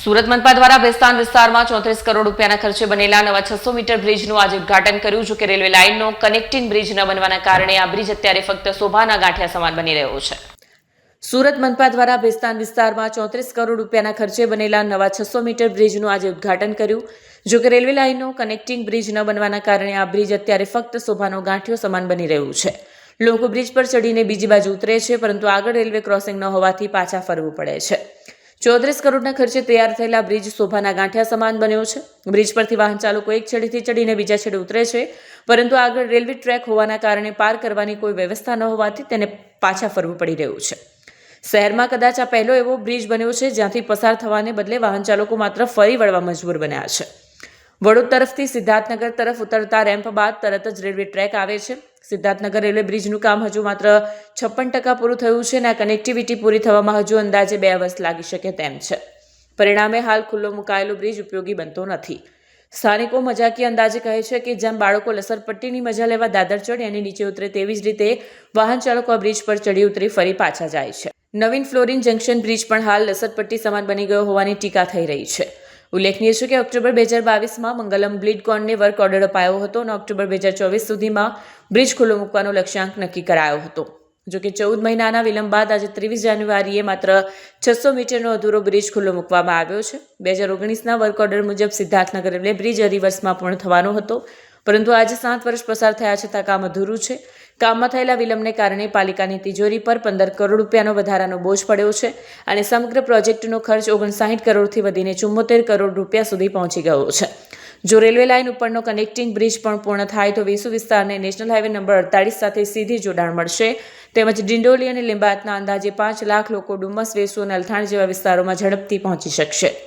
સુરત મનપા દ્વારા ભેસ્તાન વિસ્તારમાં 34 કરોડ રૂપિયાના ખર્ચે બનેલા નવા 600 મીટર બ્રિજનું આજે ઉદ્ઘાટન કર્યું. જો કે રેલવે લાઇનનો કનેક્ટિંગ બ્રિજ ન બનવાના કારણે આ બ્રિજ અત્યારે ફક્ત શોભાના ગાંઠિયા સમાન બની રહ્યો છે. સુરત મનપા દ્વારા ભેસ્તાન વિસ્તારમાં 34 કરોડ રૂપિયાના ખર્ચે બનેલા નવા 600 મીટર બ્રિજનું આજે ઉદ્ઘાટન કર્યું. જો કે રેલવે લાઇનનો કનેક્ટિંગ બ્રિજ ન બનવાના કારણે આ બ્રિજ અત્યારે ફક્ત શોભાનો ગાંઠિયો સમાન બની રહ્યું છે. લોકો બ્રિજ પર ચડીને બીજી બાજુ ઉતરે છે, પરંતુ આગળ રેલવે ક્રોસિંગ ન હોવાથી પાછા ફરવું પડે છે. 34 કરોડના ખર્ચે તૈયાર થયેલા બ્રિજ શોભાના ગાંઠિયા સમાન બન્યો છે. બ્રિજ પરથી વાહન ચાલકો એક છેડેથી ચડીને બીજા છેડે ઉતરે છે, પરંતુ આગળ રેલવે ટ્રેક હોવાના કારણે પાર કરવાની કોઈ વ્યવસ્થા ન હોવાથી તેને પાછા ફરવું પડી રહ્યું છે. શહેરમાં કદાચ આ પહેલો એવો બ્રિજ બન્યો છે જ્યાંથી પસાર થવાને બદલે વાહન ચાલકો માત્ર ફરી વળવા મજબૂર બન્યા છે. વડોદ તરફથી સિદ્ધાર્થનગર તરફ ઉતરતા રેમ્પ બાદ તરત જ રેલવે ટ્રેક આવે છે. સિદ્ધાર્થનગર રેલવે બ્રિજનું કામ હજુ માત્ર 56% પૂરું થયું છે અને આ કનેક્ટિવિટી પૂરી થવામાં હજુ અંદાજે 2 વર્ષ લાગી શકે તેમ છે. પરિણામે હાલ ખુલ્લો મુકાયેલો બ્રિજ ઉપયોગી બનતો નથી. સ્થાનિકો મજાકીય અંદાજે કહે છે કે જેમ બાળકો લસરપટ્ટીની મજા લેવા દાદર ચડે અને નીચે ઉતરે તેવી જ રીતે વાહન ચાલકો આ બ્રિજ પર ચડી ઉતરી ફરી પાછા જાય છે. નવીન ફ્લોરિન જંકશન બ્રિજ પણ હાલ લસરપટ્ટી સમાન બની ગયો હોવાની ટીકા થઈ રહી છે. ઉલ્લેખનીય છે કે ઓક્ટોબર 2022માં મંગલમ બ્લિડકોનને વર્ક ઓર્ડર અપાયો હતો અને ઓક્ટોબર 2024 સુધીમાં બ્રિજ ખુલ્લો મૂકવાનો લક્ષ્યાંક નક્કી કરાયો હતો. જોકે 14 મહિનાના વિલંબ બાદ આજે 23 જાન્યુઆરીએ માત્ર 600 મીટરનો અધૂરો બ્રિજ ખુલ્લો મૂકવામાં આવ્યો છે. 2019ના વર્ક ઓર્ડર મુજબ સિદ્ધાર્થનગર રેલવે બ્રિજ અઢી પૂર્ણ થવાનો હતો, પરંતુ આજે 7 વર્ષ પસાર થયા છતાં કામ અધૂરું છે. કામમાં થયેલા વિલંબને કારણે પાલિકાની તિજોરી પર 15 કરોડ રૂપિયાનો વધારાનો બોજ પડ્યો છે અને સમગ્ર પ્રોજેક્ટનો ખર્ચ 59 કરોડથી વધીને 74 કરોડ રૂપિયા સુધી પહોંચી ગયો છે. જો રેલવે લાઇન ઉપરનો કનેક્ટિંગ બ્રિજ પણ પૂર્ણ થાય તો વેસુ વિસ્તારને નેશનલ હાઈવે નંબર 48 સાથે સીધી જોડાણ મળશે. તેમજ ડિંડોલી અને લિંબાયતના અંદાજે 5 લાખ લોકો ડુમસ, વેસુ અને અલથાણ જેવા વિસ્તારોમાં ઝડપથી પહોંચી શકશે.